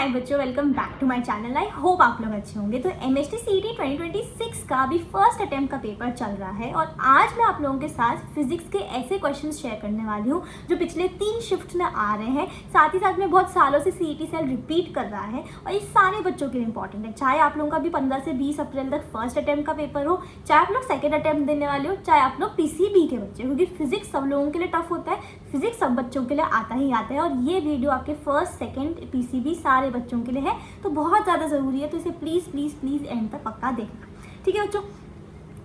हाय बच्चों, welcome back to my channel. I hope आप लोग अच्छे होंगे। तो एमएचटी सीईटी 2026 का अभी फर्स्ट अटेम्प्ट का पेपर चल रहा है और आज मैं आप लोगों के साथ फिजिक्स के ऐसे क्वेश्चंस शेयर करने वाली हूँ जो पिछले 3 शिफ्ट में आ रहे हैं। साथ ही साथ में बहुत सालों से सीईटी सेल रिपीट कर रहा है और ये सारे बच्चों के लिए इंपॉर्टेंट है। चाहे आप लोगों का भी 15 से 20 अप्रैल तक फर्स्ट अटेम्प्ट का पेपर हो, चाहे आप लोग सेकेंड अटेम्प्ट देने वाले हो, चाहे आप लोग पीसीबी के बच्चे, क्योंकि फिजिक्स सब लोगों के लिए टफ होता है, फिजिक्स सब बच्चों के लिए आता ही आता है। और ये वीडियो आपके फर्स्ट सेकेंड पीसीबी सारे बच्चों के लिए है, तो बहुत ज़्यादा ज़रूरी है। तो इसे प्लीज़ प्लीज़ प्लीज़ एंड तक पक्का देखना, ठीक है बच्चों।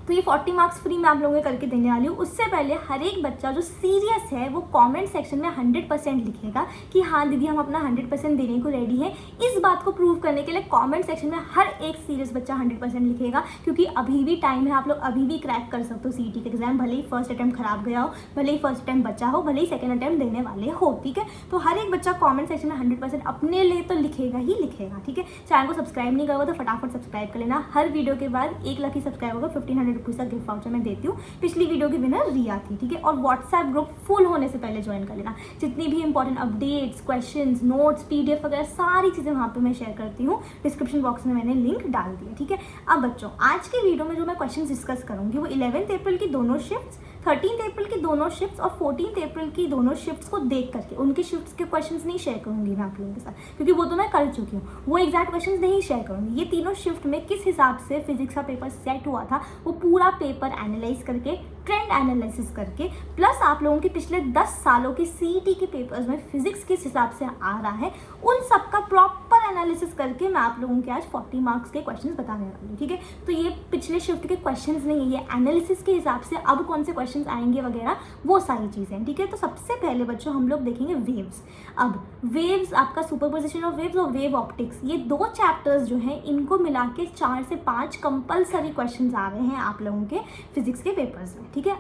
तो ये 40 मार्क्स फ्री मैं आप लोगों को करके देने वाली हूँ। उससे पहले हर एक बच्चा जो सीरियस है वो कमेंट सेक्शन में 100% लिखेगा कि हाँ दीदी हम अपना 100% देने को रेडी है। इस बात को प्रूव करने के लिए कमेंट सेक्शन में हर एक सीरियस बच्चा 100% लिखेगा, क्योंकि अभी भी टाइम है, आप लोग अभी भी क्रैक कर सकते हो सीईटी के एग्जाम। भले ही फर्स्ट अटैम्प्ट खराब गया हो, भले ही फर्स्ट अटैम्प्ट बचा हो, भले ही सेकंड अटैम्प्ट देने वाले हो, ठीक है। तो हर एक बच्चा कमेंट सेक्शन में 100% अपने लिए तो लिखेगा ही लिखेगा, ठीक है। चैनल को सब्सक्राइब नहीं करोगे तो फटाफट सब्सक्राइब कर लेना। हर वीडियो के बाद 1 लकी सब्सक्राइबर को 1500 रुपीज़ का गिफ्ट वाउचर देती हूँ। पिछली वीडियो की विनर रिया थी, ठीक है। और व्हाट्सएप ग्रुप फुल होने से पहले ज्वाइन कर लेना। जितनी भी important updates, questions, notes, PDF वगैरह सारी चीज़ें वहाँ पे मैं शेयर करती हूँ। डिस्क्रिप्शन बॉक्स में मैंने लिंक डाल दिया, ठीक है। अब बच्चों आज के वीडियो में जो मैं क्वेश्चन डिस्कस करूँगी वो 11 अप्रैल की दोनों शिफ्ट्स, 13 अप्रैल की दोनों शिफ्ट्स और 14 अप्रैल की दोनों शिफ्ट्स को देख करके, उनके शिफ्ट्स के क्वेश्चंस नहीं शेयर करूँगी मैं आप लोगों के साथ, क्योंकि वो तो मैं कर चुकी हूँ। वो एग्जैक्ट क्वेश्चंस नहीं शेयर करूँगी। ये तीनों शिफ्ट में किस हिसाब से फिजिक्स का पेपर सेट हुआ था वो पूरा पेपर एनालाइज करके, ट्रेंड एनालिसिस करके, प्लस आप लोगों के पिछले 10 सालों के सीईटी के पेपर्स में फिजिक्स किस हिसाब से आ रहा है, उन सब का प्रॉपर एनालिसिस करके मैं आप लोगों के आज 40 मार्क्स के क्वेश्चंस बताने वाली हूँ, ठीक है। तो ये पिछले शिफ्ट के क्वेश्चंस नहीं है, ये एनालिसिस के हिसाब से अब कौन से क्वेश्चंस आएंगे वगैरह वो सारी चीज़ें, ठीक है। तो सबसे पहले बच्चों हम लोग देखेंगे वेव्स। अब वेव्स, आपका सुपरपोजिशन ऑफ वेव्स और वेव ऑप्टिक्स, ये 2 चैप्टर्स जो हैं इनको मिला के 4 से 5 कंपलसरी क्वेश्चंस आ रहे हैं आप लोगों के फिजिक्स के पेपर्स में, ठीक है।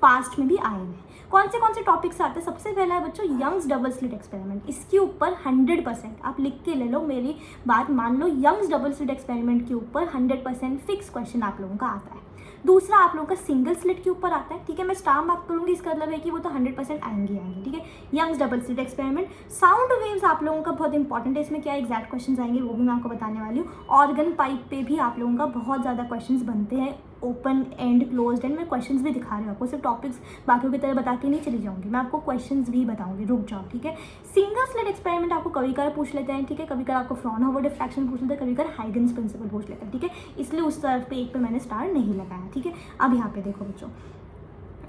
पास्ट में भी आए हैं। कौन से टॉपिक्स आते हैं? सबसे पहला है बच्चों यंग्स डबल स्लिट एक्सपेरिमेंट। इसके ऊपर 100% आप लिख के ले लो, मेरी बात मान लो, यंग्स डबल स्लिट एक्सपेरिमेंट के ऊपर 100% फिक्स क्वेश्चन आप लोगों का आता है। दूसरा आप लोगों का सिंगल स्लिट के ऊपर आता है, ठीक है। मैं स्टार मार्क करूंगी, इसका मतलब है कि वो तो 100% आएंगे, ठीक है। Young's double slit experiment. Sound waves आप लोगों का बहुत इंपॉर्टेंट है, इसमें क्या एग्जैक्ट क्वेश्चंस आएंगे वो भी मैं आपको बताने वाली हूँ। ऑर्गन पाइप पे भी आप लोगों का बहुत ज़्यादा क्वेश्चंस बनते हैं, ओपन एंड क्लोज्ड एंड। मैं क्वेश्चंस भी दिखा रही हूँ आपको, सिर्फ टॉपिक्स बाकियों की तरह बता के नहीं चली जाऊंगी, मैं आपको क्वेश्चंस भी बताऊंगी, रुक जाओ, ठीक है। सिंगल स्लिट एक्सपेरिमेंट आपको कभी कभार पूछ लेते हैं, ठीक है। कभी कभार आपको फ्रॉनहोफर डिफ्रैक्शन पूछ लेते हैं, कभी कभार हाइगन्स प्रिंसिपल पूछ लेते हैं, ठीक है। इसलिए उस तरफ पे एक पे मैंने स्टार नहीं लगाया, ठीक है। अब यहाँ पे देखो बच्चों,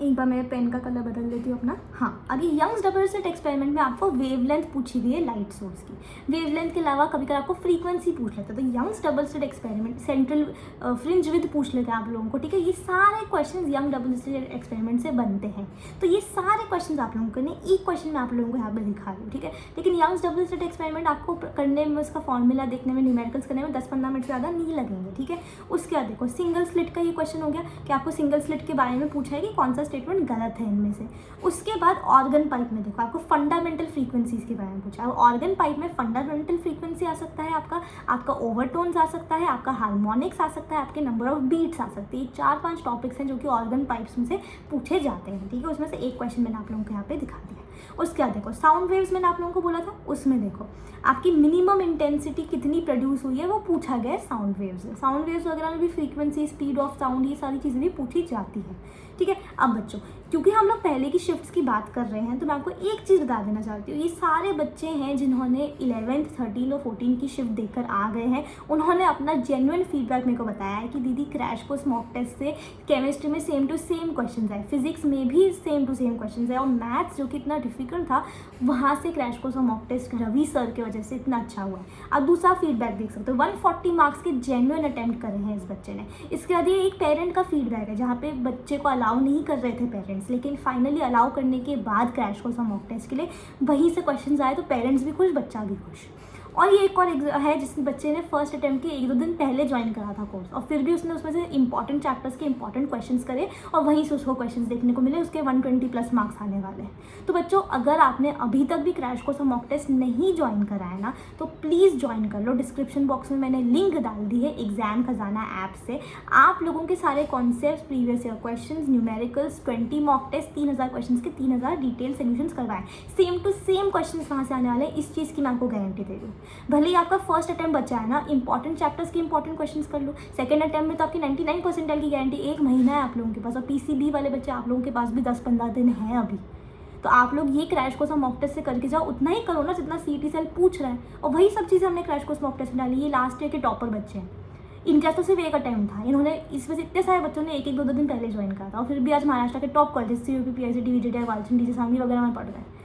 एक बार मैं पेन का कलर बदल देती हूँ अपना। हाँ, अभी यंग्स डबल स्लिट एक्सपेरिमेंट में आपको वेवलेंथ पूछी गई है लाइट सोर्स की। वेवलेंथ के अलावा कभी कभी आपको फ्रीक्वेंसी पूछ लेते हैं, तो Young's double slit experiment central fringe with पूछ लेते हैं आप लोगों को, ठीक है। ये सारे question young double slit experiment से बनते हैं। तो ये सारे क्वेश्चन आप लोगों को करने, एक क्वेश्चन मैं आप लोगों को यहाँ पर दिखा रही हूँ, ठीक है। लेकिन यंग्स डबल स्लिट एक्सपेरिमेंट आपको करने में, उसका फॉर्मूला देखने में, न्यूमेरिकल्स करने में 10-15 मिनट से ज़्यादा नहीं लगेंगे, ठीक है। उसके बाद देखो सिंगल स्लिट का ये क्वेश्चन हो गया कि आपको सिंगल स्लिट के बारे में पूछा है कि कौन सा स्टेटमेंट गलत है इनमें से। उसके बाद ऑर्गन पाइप में देखो आपको फंडामेंटल फ्रीक्वेंसीज के बारे में पूछा है। ऑर्गन पाइप में फंडामेंटल फ्रीक्वेंसी आ सकता है, आपका ओवरटोन्स आ सकता है, आपका हार्मोनिक्स आ सकता है, आपके नंबर ऑफ बीट्स आ सकती है। 4-5 टॉपिक्स हैं जो कि ऑर्गन पाइप्स में से पूछे जाते हैं, ठीक है। उसमें से एक क्वेश्चन मैंने आप लोगों को यहाँ पे दिखा दिया। उसके बाद देखो साउंड वेव्स मैंने आप लोगों को बोला था, उसमें देखो आपकी मिनिमम इंटेंसिटी कितनी प्रोड्यूस हुई है वो पूछा गया है साउंड वेव्स में। साउंड वेव्स वगैरह में भी फ्रीक्वेंसी, स्पीड ऑफ साउंड, ये सारी चीज़ें भी पूछी जाती है, ठीक है। अब बच्चों क्योंकि हम लोग पहले की शिफ्ट्स की बात कर रहे हैं तो मैं आपको एक चीज़ बता देना चाहती हूँ। ये सारे बच्चे हैं जिन्होंने 11th, 13 और 14 की शिफ्ट देकर आ गए हैं, उन्होंने अपना जेन्युइन फीडबैक मेरे को बताया है कि दीदी क्रैश कोर्स मॉक टेस्ट से केमिस्ट्री में सेम टू सेम क्वेश्चन आए, फिजिक्स में भी सेम टू सेम क्वेश्चन आए, और मैथ्स जो कि इतना डिफिकल्ट था वहाँ से क्रैश कोर्स और मॉक टेस्ट रवि सर की वजह से इतना अच्छा हुआ है। अब दूसरा फीडबैक देख सकते हो, 140 मार्क्स के जेन्युइन अटेम्प्ट करे हैं इस बच्चे ने। इसके बाद ये एक पेरेंट का फीडबैक है जहाँ पे बच्चे को अलाउ नहीं कर रहे थे पेरेंट्स, लेकिन फाइनली अलाउ करने के बाद क्रैश कोर्स और मॉक टेस्ट के लिए वहीं से क्वेश्चंस आए, तो पेरेंट्स भी खुश, बच्चा भी खुश। और ये एक और है जिस बच्चे ने फर्स्ट अटेम्प्ट के 1-2 दिन पहले ज्वाइन करा था कोर्स, और फिर भी उसने उसमें से इंपॉर्टेंट चैप्टर्स के इंपॉर्टेंट क्वेश्चंस करे और वहीं से उसको क्वेश्चंस देखने को मिले, उसके 120+ मार्क्स आने वाले हैं। तो बच्चों अगर आपने अभी तक भी क्रैश कोर्स और मॉक टेस्ट नहीं ज्वाइन करा है ना, तो प्लीज़ ज्वाइन कर लो। डिस्क्रिप्शन बॉक्स में मैंने लिंक डाल दी है एग्जाम खजाना ऐप से। आप लोगों के सारे concept, previous year question, numericals, 20 mock test, 3000 question के 3000 डिटेल सोल्यूशंस करवाएं। सेम टू सेम क्वेश्चन वहाँ से आने वाले हैं, इस चीज़ की मैं आपको गारंटी दे रही हूँ। भले ही आपका फर्स्ट अटैम्प्ट बचा है ना, इंपॉर्टेंट चैप्टर्स के इंपॉर्टेंट क्वेश्चंस कर लो। सेकंड अटैम्प्ट में तो आपकी 99 परसेंटाइल की गारंटी, 1 महीना है आप लोगों के पास, और पीसीबी वाले बच्चे आप लोगों के पास भी 10-15 दिन है अभी। तो आप लोग ये क्रैश कोर्स मॉक टेस्ट से करके जाओ, उतना ही करो ना जितना सीईटी सेल पूछ रहा है, और वही सब चीज़ें हमने क्रैश कोर्स मॉक टेस्ट में डाली। ये लास्ट ईयर के टॉपर बच्चे हैं, इनका तो सिर्फ एक अटैम्प्ट था, इन्होंने इसमें से इतने सारे बच्चों ने 1-1, 2-2 दिन पहले ज्वाइन करा था, और फिर भी आज महाराष्ट्र के top college CUP, PICT, VJTI, Walchand, DJ Sangvi वगैरह में पढ़ रहे हैं।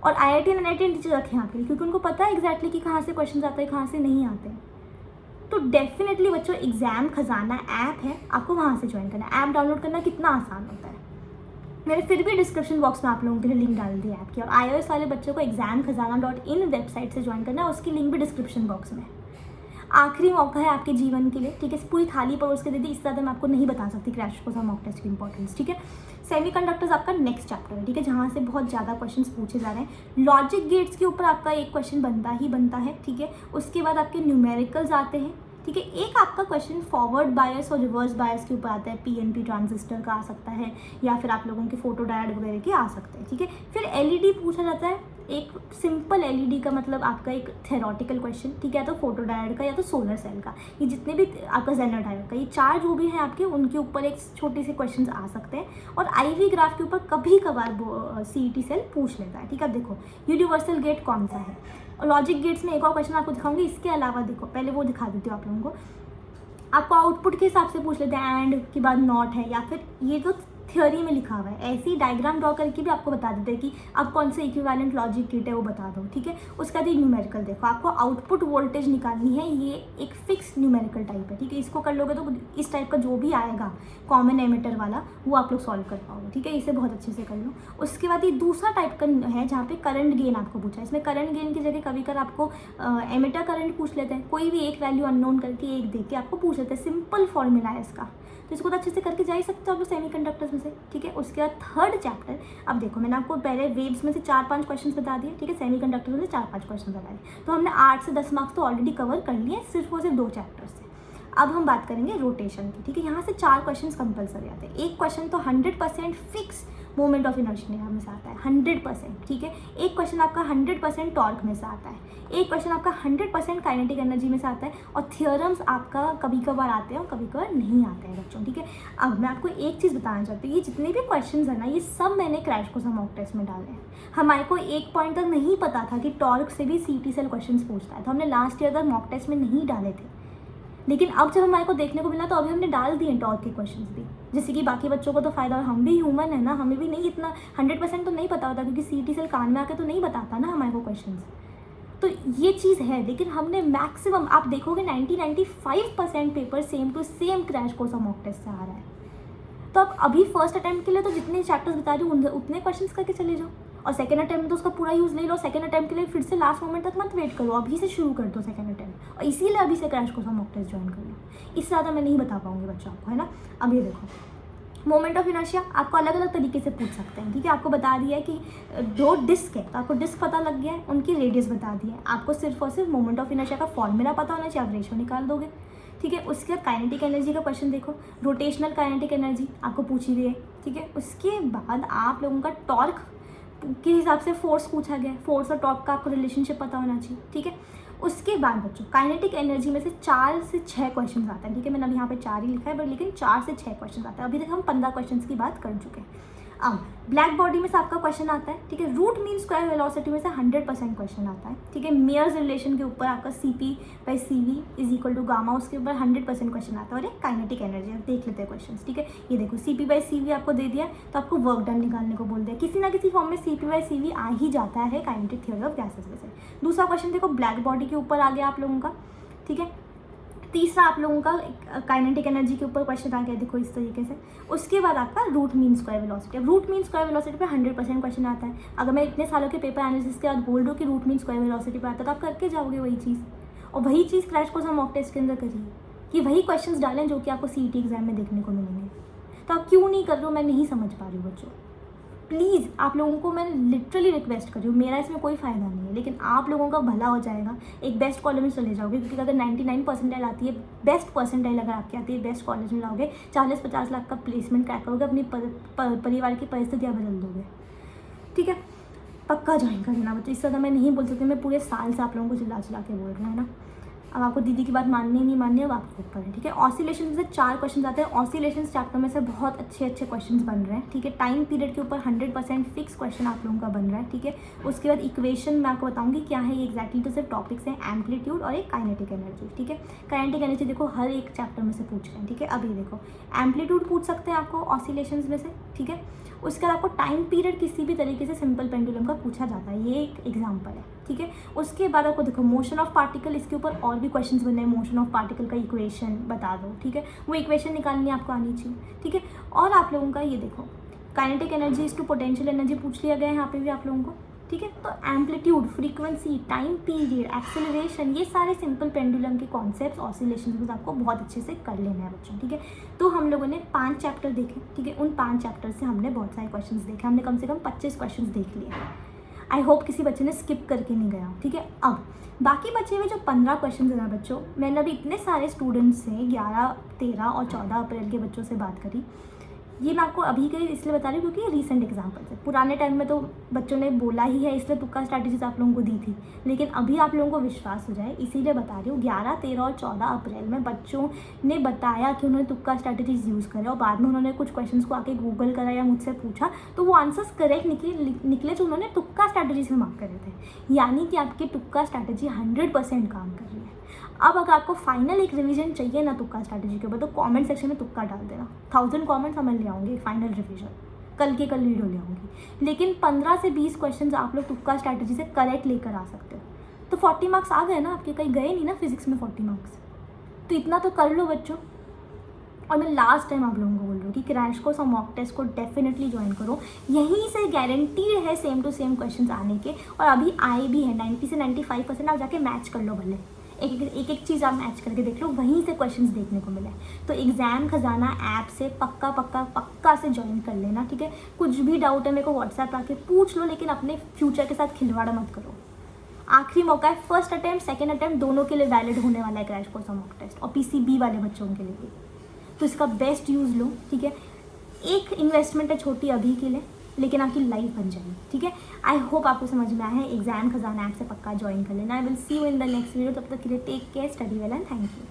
और IIT और NIT टीचर रखे हैं आपके लिए, क्योंकि उनको पता है एग्जैक्टली कि कहाँ से क्वेश्चन आते हैं, कहाँ से नहीं आते। तो डेफिनेटली बच्चों, एग्जाम खजाना ऐप है, आपको वहाँ से ज्वाइन करना है। ऐप डाउनलोड करना कितना आसान होता है, मैंने फिर भी डिस्क्रिप्शन बॉक्स में आप लोगों के लिए लिंक डाल दी ऐप की। और iOS वाले बच्चों को examkhazana.in वेबसाइट से ज्वाइन करना है, उसकी लिंक भी डिस्क्रिप्शन बॉक्स में। आखिरी मौका है आपके जीवन के लिए, ठीक है। पूरी थाली परोस के दे दी, इससे ज़्यादा मैं आपको नहीं बता सकती क्रैश कोर्स और मॉक टेस्ट की इंपॉर्टेंस, ठीक है। सेमीकंडक्टर्स आपका नेक्स्ट चैप्टर है, ठीक है, जहाँ से बहुत ज़्यादा क्वेश्चंस पूछे जा रहे हैं। लॉजिक गेट्स के ऊपर आपका एक क्वेश्चन बनता ही बनता है, ठीक है। उसके बाद आपके न्यूमेरिकल्स आते हैं, ठीक है। एक आपका क्वेश्चन फॉरवर्ड बायस और रिवर्स बायस के ऊपर आता है, PNP ट्रांजिस्टर का आ सकता है, या फिर आप लोगों के फोटो डायोड वगैरह के आ सकते हैं, ठीक है। फिर LED पूछा जाता है, एक सिंपल LED का मतलब आपका एक थेरोटिकल क्वेश्चन, ठीक है, या तो फोटो डायोड का या तो सोलर सेल का, ये जितने भी आपका जेनर डायोड का, ये 4 जो भी हैं आपके, उनके ऊपर एक छोटे से क्वेश्चन आ सकते हैं। और IV ग्राफ के ऊपर कभी कभार CET सेल पूछ लेता है, ठीक है। अब देखो यूनिवर्सल गेट कौन सा है, और लॉजिक गेट्स में एक और क्वेश्चन आपको दिखाऊंगी। इसके अलावा देखो, पहले वो दिखा देती हूँ आप लोगों को। आपको आउटपुट के हिसाब से पूछ लेते हैं, एंड के बाद नॉट है, या फिर ये तो थ्योरी में लिखा हुआ है, ऐसे ही डायग्राम ड्रॉ करके भी आपको बता देते हैं कि अब कौन सा इक्विवेलेंट लॉजिक गेट है वो बता दो, ठीक है। उसका भी न्यूमेरिकल देखो, आपको आउटपुट वोल्टेज निकालनी है, ये एक फिक्स न्यूमेरिकल टाइप है, ठीक है। इसको कर लोगे तो इस टाइप का जो भी आएगा कॉमन एमिटर वाला, वो आप लोग सॉल्व कर पाओगे, ठीक है। इसे बहुत अच्छे से कर लो। उसके बाद ये दूसरा टाइप का है जहाँ पे करंट गेन आपको पूछा है। इसमें करंट गेन की जगह कभी कभी आपको एमिटर करंट पूछ लेते हैं, कोई भी एक वैल्यू अननोन करके एक दे के आपको पूछ लेते हैं, सिंपल फॉर्मूला है इसका, तो इसको तो अच्छे से करके जा ही सकते हो आप सेमीकंडक्टर्स में से, ठीक है। उसके बाद थर्ड चैप्टर, अब देखो मैंने आपको पहले वेव्स में से 4-5 क्वेश्चन बता दिए, ठीक है। सेमीकंडक्टर में से 4-5 क्वेश्चन बता दिए, तो हमने 8 से 10 मार्क्स तो ऑलरेडी कवर कर लिए सिर्फ 2 चैप्टर से। अब हम बात करेंगे रोटेशन की, ठीक है। यहाँ से 4 क्वेश्चन कंपलसरी आते हैं। एक क्वेश्चन तो 100% फिक्स मोमेंट ऑफ इनर्शिया में से आता है, 100%, ठीक है। एक क्वेश्चन आपका 100% टॉर्क में से आता है, एक क्वेश्चन आपका 100% काइनेटिक एनर्जी में से आता है, और थियोरम्स आपका कभी कभार आते हैं और कभी कभार नहीं आते हैं बच्चों, ठीक है। अब मैं आपको एक चीज़ बताना चाहती हूँ, ये जितने भी क्वेश्चन है ना, ये सब मैंने क्रैश कोर्स मॉक टेस्ट में डाले हैं। हमारे को एक पॉइंट तक नहीं पता था कि टॉर्क से भी CT सेल क्वेश्चन पूछता है, तो हमने लास्ट ईयर तक मॉक टेस्ट में नहीं डाले थे, लेकिन अब जब हमारे को देखने को मिला तो अभी हमने डाल दिए टॉर्क के क्वेश्चंस भी, जैसे कि बाकी बच्चों को तो फायदा, और हम भी ह्यूमन है ना, हमें भी नहीं इतना 100% तो नहीं पता होता, क्योंकि CT सेल कान में आके तो नहीं बताता ना हमारे को क्वेश्चंस। तो ये चीज़ है, लेकिन हमने मैक्सिमम, आप देखोगे 90-95% paper same to same crash course और मॉक टेस्ट से आ रहा है। तो अब अभी फर्स्ट अटैम्प्ट के लिए तो जितने चैप्टर्स बता रही हूँ उतने क्वेश्चंस करके चले जाओ, और सेकंड अटैम्प्ट में तो उसका पूरा यूज़ ले लो। सेकंड अटैम्प्ट के लिए फिर से लास्ट मोमेंट तक मत वेट करो, अभी से शुरू कर दो सेकंड अटैम्प्ट, और इसीलिए अभी से क्रैश कोर्स और मॉक टेस्ट ज्वाइन कर लो। इससे ज़्यादा मैं नहीं बता पाऊंगी बच्चों आपको, है ना। अब ये देखो, मोमेंट ऑफ इनर्शिया आपको अलग अलग तरीके से पूछ सकते हैं, ठीक है। आपको बता दिया है कि 2 डिस्क है, तो आपको डिस्क पता लग गया है, उनकी रेडियस बता दी है, आपको सिर्फ और सिर्फ मोमेंट ऑफ इनर्शिया का फॉर्मूला पता होना चाहिए, आप रेशियो निकाल दोगे, ठीक है। उसके बाद काइनेटिक एनर्जी का क्वेश्चन देखो, रोटेशनल काइनेटिक एनर्जी आपको पूछी गई है, ठीक है। उसके बाद आप लोगों का टॉर्क के हिसाब से फोर्स पूछा गया है, फोर्स और टॉर्क का आपको रिलेशनशिप पता होना चाहिए, ठीक है। उसके बाद बच्चों काइनेटिक एनर्जी में से 4 से 6 क्वेश्चन आते हैं, ठीक है। मैंने अभी यहाँ पे 4 ही लिखा है, बट लेकिन 4 से 6 क्वेश्चन आते हैं। अभी तक हम 15 क्वेश्चन की बात कर चुके हैं। अब ब्लैक बॉडी में से आपका क्वेश्चन आता है, ठीक है। रूट मीन स्क्वायर वेलोसिटी में से 100% क्वेश्चन आता है, ठीक है। मेयर्स रिलेशन के ऊपर आपका CP/CV is equal to gamma, उसके ऊपर 100% क्वेश्चन आता है। और एक काइनेटिक एनर्जी, आप देख लेते हैं क्वेश्चन, ठीक है। ये देखो CP/CV आपको दे दिया, तो आपको वर्क डन निकालने को बोल दिया, किसी ना किसी फॉर्म में CP/CV आ ही जाता है काइनेटिक थ्योरी ऑफ गैसेस में से। दूसरा क्वेश्चन देखो ब्लैक बॉडी के ऊपर आ गया आप लोगों का, ठीक है। तीसरा आप लोगों का काइनेटिक एनर्जी के ऊपर क्वेश्चन आ गया, देखो इस तरीके से। उसके बाद आपका रूट मीन स्क्वायर वेलोसिटी। अब रूट मीन स्क्वायर वेलोसिटी पे 100% क्वेश्चन आता है। अगर मैं इतने सालों के पेपर एनालिसिस के बाद बोल दूँ कि रूट मीन स्क्वायर वेलोसिटी पे आता है, तो आप करके जाओगे वही चीज़, और वही चीज़ क्रैश कोर्स और मॉक टेस्ट के अंदर करिए, कि वही क्वेश्चन डालें जो कि आपको CET एग्जाम में देखने को मिलेंगे। तो आप क्यों नहीं कर रहे हो, मैं नहीं समझ पा रही हूँ बच्चों। प्लीज़ आप लोगों को मैं लिटरली रिक्वेस्ट कर रही हूँ, मेरा इसमें कोई फ़ायदा नहीं है, लेकिन आप लोगों का भला हो जाएगा, एक बेस्ट कॉलेज में चले जाओगे, क्योंकि अगर 99 परसेंटाइल आती है, बेस्ट परसेंटाइल अगर आपकी आती है, बेस्ट कॉलेज में जाओगे, 40-50 लाख का प्लेसमेंट क्रैक करोगे, अपनी परिवार की परिस्थितियाँ बदल दोगे, ठीक है। पक्का ज्वाइन कर लेना बच्चों। इससे ज़्यादा मैं नहीं बोल सकती, मैं पूरे साल से आप लोगों को चिल्ला चिल्ला के बोल रही हूँ, है ना। अब आपको दीदी की बात माननी नहीं माननी है, अब आपके ऊपर है, ठीक है। ऑसिलेशन से 4 क्वेश्चन आते हैं। ऑसिलेशन चैप्टर में से बहुत अच्छे अच्छे क्वेश्चंस बन रहे हैं, ठीक है। टाइम पीरियड के ऊपर 100% फिक्स क्वेश्चन आप लोगों का बन रहा है, ठीक है। उसके बाद इक्वेशन मैं आपको बताऊंगी क्या है ये एग्जैक्टली, तो सिर्फ टॉपिक्स हैं एम्पलीट्यूड और एक काइनेटिक एनर्जी, ठीक है। काइनेटिक एनर्जी देखो हर एक चैप्टर में से पूछ रहे हैं, ठीक है। अभी देखो एम्पलीट्यूड पूछ सकते हैं आपको ऑसिलेशन में से, ठीक है। उसके बाद आपको टाइम पीरियड किसी भी तरीके से सिंपल पेंडुलम का पूछा जाता है, ये एक एग्जाम्पल है, ठीक है। उसके बाद आपको देखो मोशन ऑफ पार्टिकल, इसके ऊपर और भी क्वेश्चंस बने हैं। मोशन ऑफ पार्टिकल का इक्वेशन बता दो, ठीक है। वो इक्वेशन निकालनी आपको आनी चाहिए, ठीक है। और आप लोगों का ये देखो kinetic energy is to potential energy पूछ लिया गया है यहाँ पे भी आप लोगों को, ठीक है। तो amplitude, frequency, time period, acceleration, ये सारे सिंपल पेंडुलम के कॉन्सेप्ट्स ऑसिलेशन में आपको बहुत अच्छे से कर लेना है बच्चों, ठीक है। तो हम लोगों ने 5 चैप्टर देखे, ठीक है। उन 5 चैप्टर से हमने बहुत सारे क्वेश्चंस देखे, हमने कम से कम 25 क्वेश्चंस देख लिए। आई होप किसी बच्चे ने स्किप करके नहीं गया, ठीक है। अब बाकी बचे हुए जो 15 क्वेश्चन है ना बच्चों, मैंने अभी इतने सारे स्टूडेंट्स से 11, 13 और 14 अप्रैल के बच्चों से बात करी। ये मैं आपको अभी के इसलिए बता रही हूँ क्योंकि ये रीसेंट एग्जाम्पल्स है। पुराने टाइम में तो बच्चों ने बोला ही है, इसलिए तुक्का स्ट्रैटेजीज आप लोगों को दी थी, लेकिन अभी आप लोगों को विश्वास हो जाए इसीलिए बता रही हूँ। 11, 13 और 14 अप्रैल में बच्चों ने बताया कि उन्होंने तुक्का स्ट्रैटेजीज यूज़ करे और बाद में उन्होंने कुछ क्वेश्चंस को आके गूगल करा या मुझसे पूछा तो वो आंसर्स करेक्ट निकले जो उन्होंने तुक्का स्ट्रैटेजीज में मार्क करे थे। यानी कि आपकी तुक्का स्ट्रैटेजी 100% काम कर रही है। अब अगर आपको फाइनल एक रिवीजन चाहिए ना तुक्का स्ट्रैटेजी के ऊपर, तो कमेंट सेक्शन में तुक्का डाल देना। 1000 कमेंट्स मैं ले आऊँगी फाइनल रिवीजन, कल वीडियो ले आऊँगी। लेकिन 15 से 20 क्वेश्चन आप लोग तुक्का स्ट्रैटेजी से करेक्ट लेकर आ सकते हो, तो 40 मार्क्स आ गए ना आपके, कहीं गए नहीं ना फिजिक्स में 40 मार्क्स। तो इतना तो कर लो बच्चों। और मैं लास्ट टाइम आप लोगों को बोल रही हूँ कि क्रैश कोर्स और मॉक टेस्ट को डेफिनेटली ज्वाइन करो, यहीं से गारंटीड है सेम टू सेम क्वेश्चंस आने के, और अभी आए भी हैं। 90 से 95% आप जाके मैच कर लो, भले एक चीज़ आप मैच करके देख लो, वहीं से क्वेश्चंस देखने को मिले। तो एग्जाम खजाना ऐप से पक्का से ज्वाइन कर लेना, ठीक है। कुछ भी डाउट है मेरे को व्हाट्सएप आके पूछ लो, लेकिन अपने फ्यूचर के साथ खिलवाड़ मत करो। आखिरी मौका है, फर्स्ट अटैम्प्ट सेकंड अटैम्प्ट दोनों के लिए वैलिड होने वाला है क्रैश कोर्स और मॉक टेस्ट, और PCB वाले बच्चों के लिए भी। तो इसका बेस्ट यूज़ लो, ठीक है। एक इन्वेस्टमेंट है छोटी अभी के लिए, लेकिन आपकी लाइफ बन जाएगी, ठीक है। आई होप आपको समझ में आया है। एग्जाम खजाना ऐप से पक्का ज्वाइन कर लेना। I will see you in the next video. तब तक के लिए take care, study well and thank you.